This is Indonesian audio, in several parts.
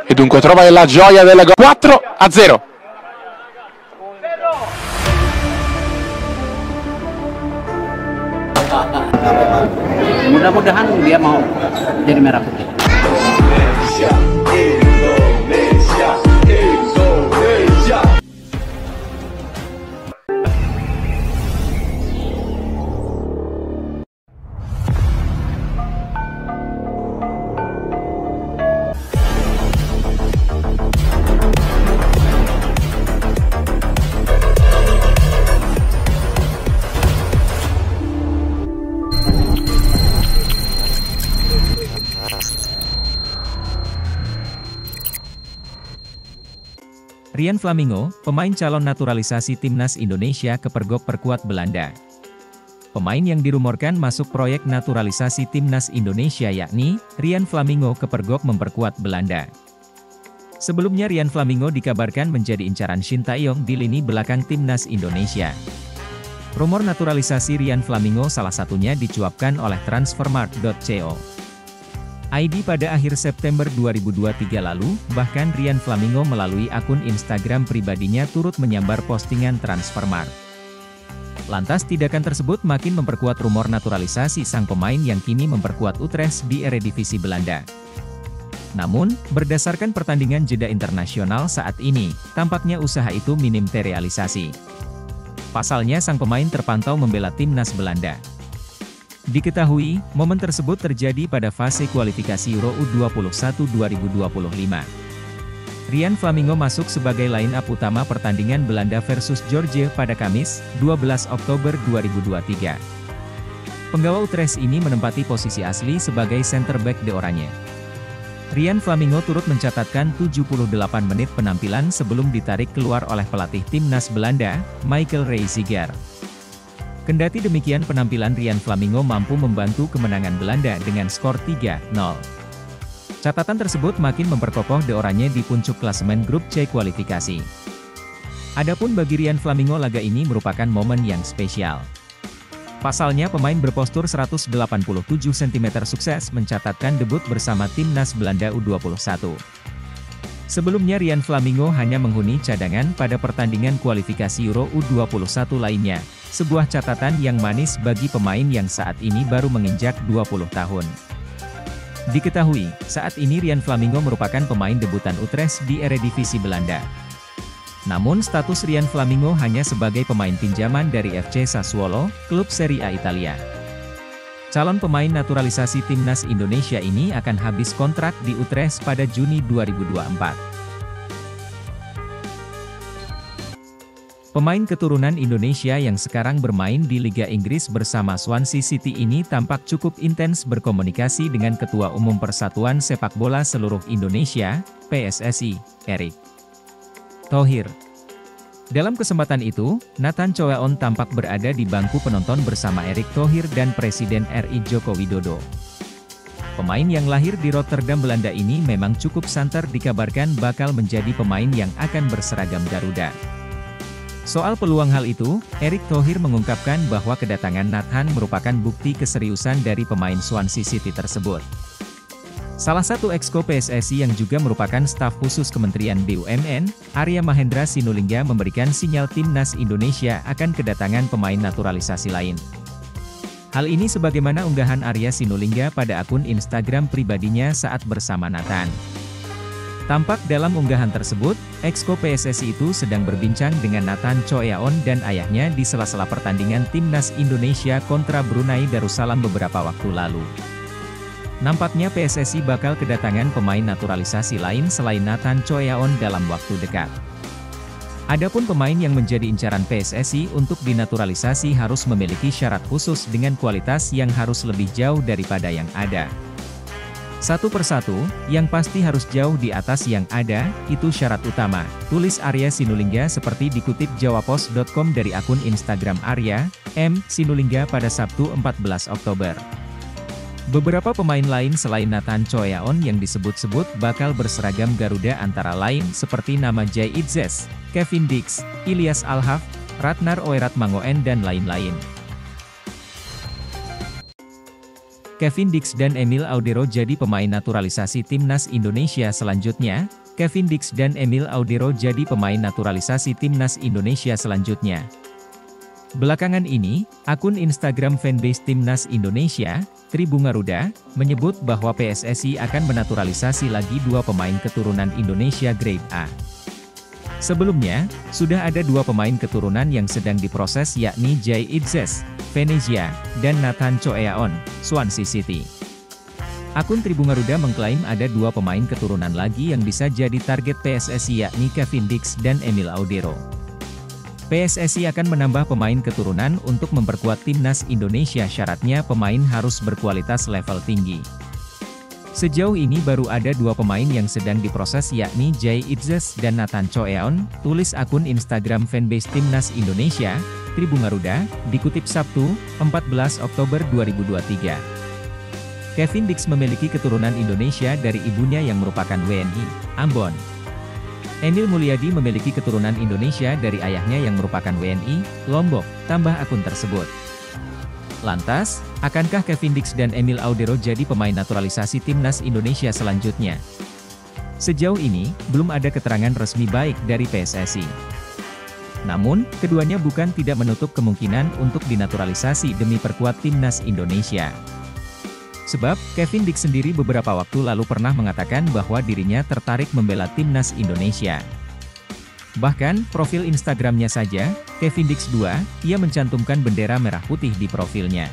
e dunque trova la gioia della 4-0. Mudah-mudahan dia mau jadi merah putih. Rian Flamingo, pemain calon naturalisasi timnas Indonesia kepergok perkuat Belanda. Pemain yang dirumorkan masuk proyek naturalisasi timnas Indonesia yakni Rian Flamingo kepergok memperkuat Belanda. Sebelumnya Rian Flamingo dikabarkan menjadi incaran Shin Tae-yong di lini belakang timnas Indonesia. Rumor naturalisasi Rian Flamingo salah satunya dicuapkan oleh Transfermarkt.co. ID pada akhir September 2023 lalu, bahkan Rian Flamingo melalui akun Instagram pribadinya turut menyambar postingan Transfermarkt. Lantas tindakan tersebut makin memperkuat rumor naturalisasi sang pemain yang kini memperkuat Utrecht di Eredivisie Belanda. Namun, berdasarkan pertandingan jeda internasional saat ini, tampaknya usaha itu minim terrealisasi. Pasalnya sang pemain terpantau membela timnas Belanda. Diketahui, momen tersebut terjadi pada fase kualifikasi Euro U21 2025. Rian Flamingo masuk sebagai line-up utama pertandingan Belanda versus Georgia pada Kamis, 12 Oktober 2023. Penggawa Utrecht ini menempati posisi asli sebagai center back de Oranje. Rian Flamingo turut mencatatkan 78 menit penampilan sebelum ditarik keluar oleh pelatih timnas Belanda, Michael Reiziger. Kendati demikian penampilan Rian Flamingo mampu membantu kemenangan Belanda dengan skor 3-0. Catatan tersebut makin memperkokoh de Oranje di puncak klasemen grup C kualifikasi. Adapun bagi Rian Flamingo laga ini merupakan momen yang spesial. Pasalnya pemain berpostur 187 cm sukses mencatatkan debut bersama timnas Belanda U21. Sebelumnya Rian Flamingo hanya menghuni cadangan pada pertandingan kualifikasi Euro U21 lainnya. Sebuah catatan yang manis bagi pemain yang saat ini baru menginjak 20 tahun. Diketahui, saat ini Rian Flamingo merupakan pemain debutan Utrecht di Eredivisie Belanda. Namun status Rian Flamingo hanya sebagai pemain pinjaman dari FC Sassuolo, klub Serie A Italia. Calon pemain naturalisasi timnas Indonesia ini akan habis kontrak di Utrecht pada Juni 2024. Pemain keturunan Indonesia yang sekarang bermain di Liga Inggris bersama Swansea City ini tampak cukup intens berkomunikasi dengan Ketua Umum Persatuan Sepak Bola Seluruh Indonesia, PSSI, Erick Thohir. Dalam kesempatan itu, Nathan Choeon tampak berada di bangku penonton bersama Erick Thohir dan Presiden RI Joko Widodo. Pemain yang lahir di Rotterdam, Belanda ini memang cukup santer dikabarkan bakal menjadi pemain yang akan berseragam Garuda. Soal peluang hal itu, Erick Thohir mengungkapkan bahwa kedatangan Nathan merupakan bukti keseriusan dari pemain Swansea City tersebut. Salah satu exco PSSI yang juga merupakan staf khusus Kementerian BUMN, Arya Mahendra Sinulinga memberikan sinyal timnas Indonesia akan kedatangan pemain naturalisasi lain. Hal ini sebagaimana unggahan Arya Sinulinga pada akun Instagram pribadinya saat bersama Nathan. Tampak dalam unggahan tersebut, exco PSSI itu sedang berbincang dengan Nathan Choeon dan ayahnya di sela-sela pertandingan timnas Indonesia kontra Brunei Darussalam beberapa waktu lalu. Nampaknya PSSI bakal kedatangan pemain naturalisasi lain selain Nathan Choeon dalam waktu dekat. Adapun pemain yang menjadi incaran PSSI untuk dinaturalisasi harus memiliki syarat khusus dengan kualitas yang harus lebih jauh daripada yang ada. Satu persatu, yang pasti harus jauh di atas yang ada, itu syarat utama, tulis Arya Sinulinga seperti dikutip jawapos.com dari akun Instagram Arya, M. Sinulinga pada Sabtu 14 Oktober. Beberapa pemain lain selain Nathan Choeon yang disebut-sebut bakal berseragam Garuda antara lain seperti nama Jay Itzes, Kevin Dix, Ilyas Alhaf, Ratnar Oerat Mangoen dan lain-lain. Kevin Dix dan Emil Audero jadi pemain naturalisasi Timnas Indonesia selanjutnya. Kevin Dix dan Emil Audero jadi pemain naturalisasi Timnas Indonesia selanjutnya. Belakangan ini, akun Instagram fanbase Timnas Indonesia, Tribungaruda, menyebut bahwa PSSI akan menaturalisasi lagi 2 pemain keturunan Indonesia Grade A. Sebelumnya, sudah ada 2 pemain keturunan yang sedang diproses yakni Jay Idzes, Venezia, dan Nathan Choeaon, Swansea City. Akun Tribungaruda mengklaim ada 2 pemain keturunan lagi yang bisa jadi target PSSI yakni Kevin Dix dan Emil Audero. PSSI akan menambah pemain keturunan untuk memperkuat Timnas Indonesia, syaratnya pemain harus berkualitas level tinggi. Sejauh ini baru ada 2 pemain yang sedang diproses yakni Jay Idzes dan Nathan Choeaon, tulis akun Instagram fanbase Timnas Indonesia, Tribungaruda, dikutip Sabtu, 14 Oktober 2023. Kevin Dix memiliki keturunan Indonesia dari ibunya yang merupakan WNI, Ambon. Emil Mulyadi memiliki keturunan Indonesia dari ayahnya yang merupakan WNI, Lombok, tambah akun tersebut. Lantas, akankah Kevin Dix dan Emil Audero jadi pemain naturalisasi Timnas Indonesia selanjutnya? Sejauh ini, belum ada keterangan resmi baik dari PSSI. Namun, keduanya bukan tidak menutup kemungkinan untuk dinaturalisasi demi perkuat Timnas Indonesia. Sebab, Kevin Dix sendiri beberapa waktu lalu pernah mengatakan bahwa dirinya tertarik membela Timnas Indonesia. Bahkan, profil Instagramnya saja, Kevin Dix 2, ia mencantumkan bendera merah putih di profilnya.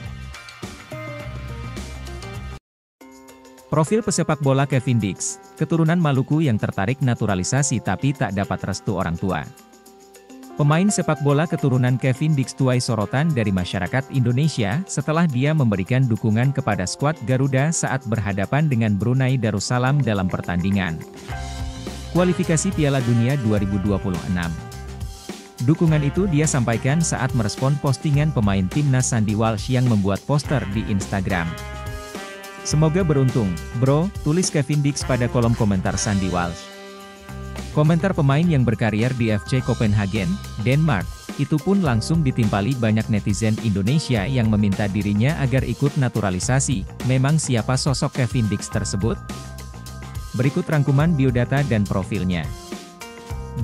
Profil pesepak bola Kevin Dix, keturunan Maluku yang tertarik naturalisasi tapi tak dapat restu orang tua. Pemain sepak bola keturunan Kevin Dix tuai sorotan dari masyarakat Indonesia setelah dia memberikan dukungan kepada skuad Garuda saat berhadapan dengan Brunei Darussalam dalam pertandingan kualifikasi Piala Dunia 2026. Dukungan itu dia sampaikan saat merespon postingan pemain timnas Sandy Walsh yang membuat poster di Instagram. "Semoga beruntung, bro," tulis Kevin Dix pada kolom komentar Sandy Walsh. Komentar pemain yang berkarier di FC Copenhagen, Denmark, itu pun langsung ditimpali banyak netizen Indonesia yang meminta dirinya agar ikut naturalisasi. Memang siapa sosok Kevin Dix tersebut? Berikut rangkuman biodata dan profilnya.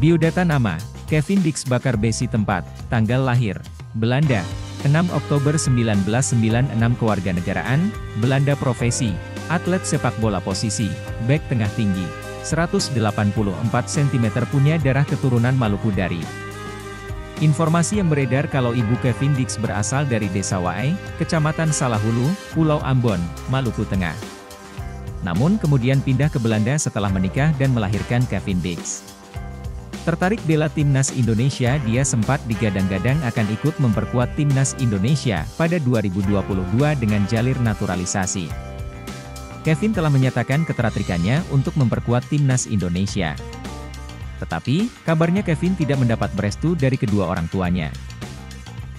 Biodata nama, Kevin Dix Bakar Besi. Tempat, tanggal lahir, Belanda, 6 Oktober 1996. Kewarganegaraan, Belanda. Profesi, atlet sepak bola. Posisi, bek tengah. Tinggi, 184 cm. Punya darah keturunan Maluku. Dari informasi yang beredar kalau ibu Kevin Dix berasal dari Desa Waai, Kecamatan Salahulu, Pulau Ambon, Maluku Tengah. Namun kemudian pindah ke Belanda setelah menikah dan melahirkan Kevin Dix. Tertarik bela Timnas Indonesia, dia sempat digadang-gadang akan ikut memperkuat Timnas Indonesia pada 2022 dengan jalur naturalisasi. Kevin telah menyatakan ketertarikannya untuk memperkuat Timnas Indonesia. Tetapi, kabarnya Kevin tidak mendapat restu dari kedua orang tuanya.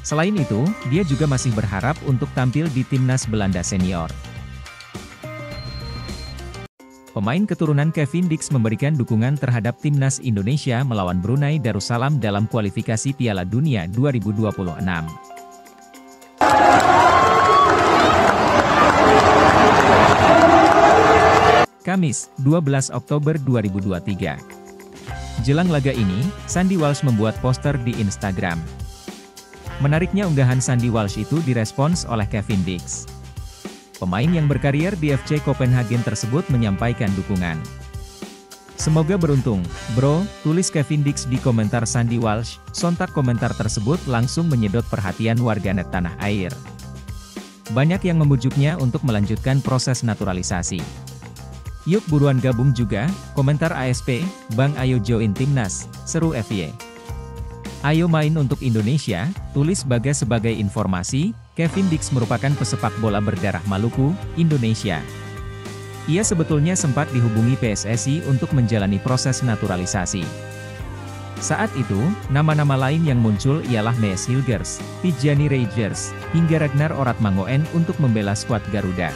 Selain itu, dia juga masih berharap untuk tampil di Timnas Belanda Senior. Pemain keturunan Kevin Dix memberikan dukungan terhadap Timnas Indonesia melawan Brunei Darussalam dalam kualifikasi Piala Dunia 2026. Kamis, 12 Oktober 2023. Jelang laga ini, Sandy Walsh membuat poster di Instagram. Menariknya, unggahan Sandy Walsh itu direspons oleh Kevin Dix. Pemain yang berkarier di FC Copenhagen tersebut menyampaikan dukungan. "Semoga beruntung, bro," tulis Kevin Dix di komentar Sandy Walsh. Sontak komentar tersebut langsung menyedot perhatian warganet tanah air. Banyak yang membujuknya untuk melanjutkan proses naturalisasi. "Yuk buruan gabung juga," komentar ASP, "Bang ayo join Timnas, seru FY. Ayo main untuk Indonesia," tulis Bagas. Sebagai informasi, Kevin Dix merupakan pesepak bola berdarah Maluku, Indonesia. Ia sebetulnya sempat dihubungi PSSI untuk menjalani proses naturalisasi. Saat itu, nama-nama lain yang muncul ialah Mees Hilgers, Tijani Rangers, hingga Ragnar Oratmangoen untuk membela skuad Garuda.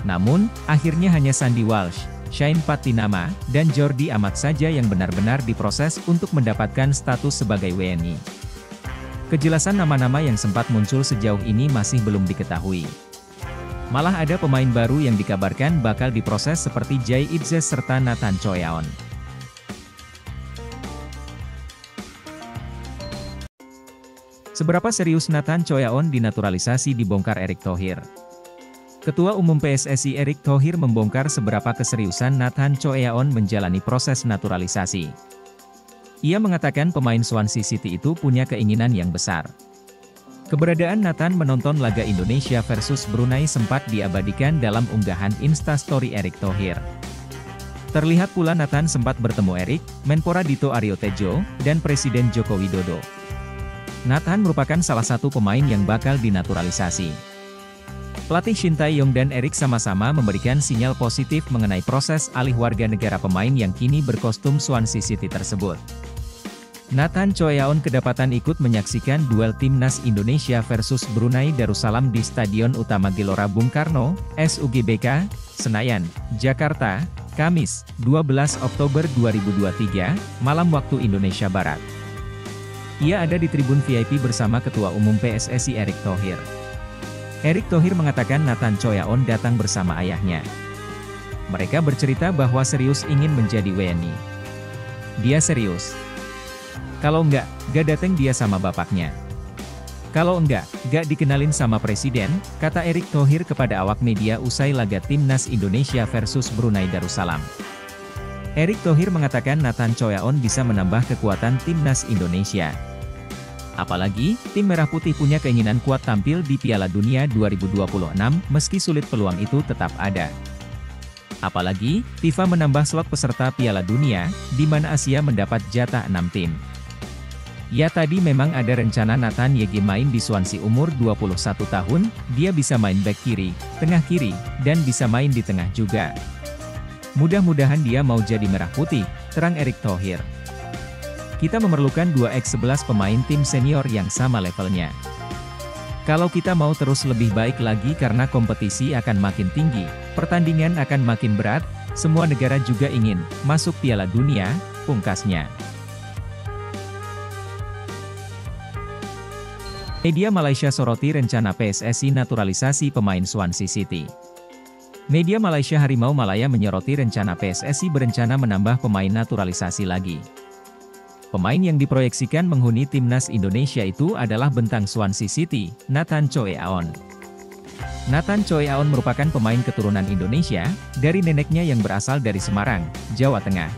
Namun, akhirnya hanya Sandy Walsh, Shane Patinama, dan Jordi Amat saja yang benar-benar diproses untuk mendapatkan status sebagai WNI. Kejelasan nama-nama yang sempat muncul sejauh ini masih belum diketahui. Malah ada pemain baru yang dikabarkan bakal diproses seperti Jay Itzes serta Nathan Choyaon. Seberapa serius Nathan Choyaon dinaturalisasi dibongkar Erick Thohir? Ketua Umum PSSI Erick Thohir membongkar seberapa keseriusan Nathan Choyaon menjalani proses naturalisasi. Ia mengatakan pemain Swansea City itu punya keinginan yang besar. Keberadaan Nathan menonton laga Indonesia versus Brunei sempat diabadikan dalam unggahan Instastory Erick Thohir. Terlihat pula Nathan sempat bertemu Erick, Menpora Dito Aryo Tejo, dan Presiden Joko Widodo. Nathan merupakan salah satu pemain yang bakal dinaturalisasi. Pelatih Shin Tae-yong dan Erick sama-sama memberikan sinyal positif mengenai proses alih warga negara pemain yang kini berkostum Swansea City tersebut. Nathan Choyaon kedapatan ikut menyaksikan duel Timnas Indonesia versus Brunei Darussalam di Stadion Utama Gelora Bung Karno, SUGBK, Senayan, Jakarta, Kamis, 12 Oktober 2023, malam waktu Indonesia Barat. Ia ada di tribun VIP bersama Ketua Umum PSSI Erick Thohir. Erick Thohir mengatakan Nathan Choyaon datang bersama ayahnya. Mereka bercerita bahwa serius ingin menjadi WNI. Dia serius. Kalau enggak, gak dateng dia sama bapaknya. Kalau enggak, gak dikenalin sama presiden, kata Erick Thohir kepada awak media usai laga Timnas Indonesia versus Brunei Darussalam. Erick Thohir mengatakan Nathan Choyaon bisa menambah kekuatan Timnas Indonesia. Apalagi, tim Merah Putih punya keinginan kuat tampil di Piala Dunia 2026, meski sulit peluang itu tetap ada. Apalagi, FIFA menambah slot peserta Piala Dunia, di mana Asia mendapat jatah 6 tim. Ya tadi memang ada rencana Nathan YG main di Swansea umur 21 tahun, dia bisa main back kiri, tengah kiri, dan bisa main di tengah juga. Mudah-mudahan dia mau jadi Merah Putih, terang Erick Thohir. Kita memerlukan 2x11 pemain tim senior yang sama levelnya. Kalau kita mau terus lebih baik lagi karena kompetisi akan makin tinggi, pertandingan akan makin berat, semua negara juga ingin masuk Piala Dunia, pungkasnya. Media Malaysia soroti rencana PSSI naturalisasi pemain Swansea City. Media Malaysia Harimau Malaya menyoroti rencana PSSI berencana menambah pemain naturalisasi lagi. Pemain yang diproyeksikan menghuni Timnas Indonesia itu adalah bentang Swansea City, Nathan Choyaon. Nathan Choyaon merupakan pemain keturunan Indonesia, dari neneknya yang berasal dari Semarang, Jawa Tengah.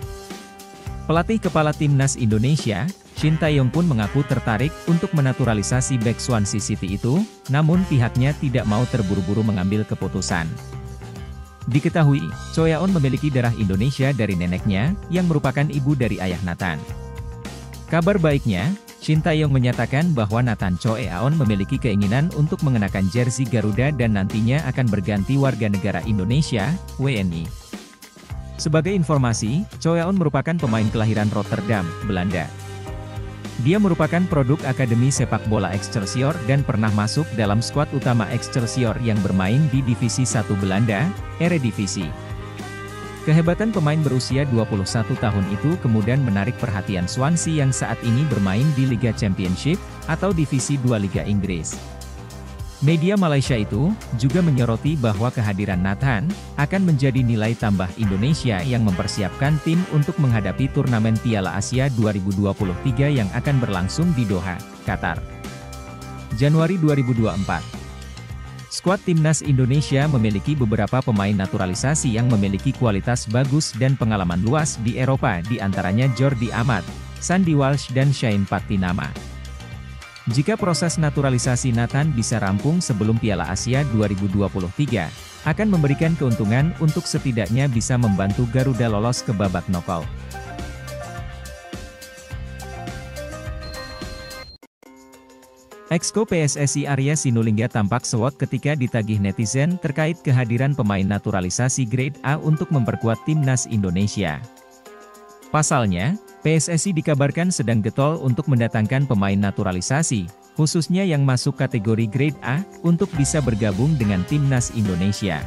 Pelatih kepala Timnas Indonesia, Shin Tae-yong pun mengaku tertarik untuk menaturalisasi bek Swansea City itu, namun pihaknya tidak mau terburu-buru mengambil keputusan. Diketahui, Choyaon memiliki darah Indonesia dari neneknya, yang merupakan ibu dari ayah Nathan. Kabar baiknya, Shin Tae-yong menyatakan bahwa Nathan Choyaon memiliki keinginan untuk mengenakan jersey Garuda dan nantinya akan berganti warga negara Indonesia, WNI. Sebagai informasi, Choyaon merupakan pemain kelahiran Rotterdam, Belanda. Dia merupakan produk Akademi Sepak Bola Excelsior dan pernah masuk dalam skuad utama Excelsior yang bermain di Divisi 1 Belanda, Eredivisie. Kehebatan pemain berusia 21 tahun itu kemudian menarik perhatian Swansea yang saat ini bermain di Liga Championship, atau Divisi 2 Liga Inggris. Media Malaysia itu juga menyoroti bahwa kehadiran Nathan akan menjadi nilai tambah Indonesia yang mempersiapkan tim untuk menghadapi turnamen Piala Asia 2023 yang akan berlangsung di Doha, Qatar. Januari 2024. Skuad Timnas Indonesia memiliki beberapa pemain naturalisasi yang memiliki kualitas bagus dan pengalaman luas di Eropa, di antaranya Jordi Amat, Sandy Walsh dan Shane Pattinama. Jika proses naturalisasi Nathan bisa rampung sebelum Piala Asia 2023, akan memberikan keuntungan untuk setidaknya bisa membantu Garuda lolos ke babak knockout. Exco PSSI Arya Sinulinga tampak sewot ketika ditagih netizen terkait kehadiran pemain naturalisasi grade A untuk memperkuat Timnas Indonesia. Pasalnya, PSSI dikabarkan sedang getol untuk mendatangkan pemain naturalisasi, khususnya yang masuk kategori grade A, untuk bisa bergabung dengan Timnas Indonesia.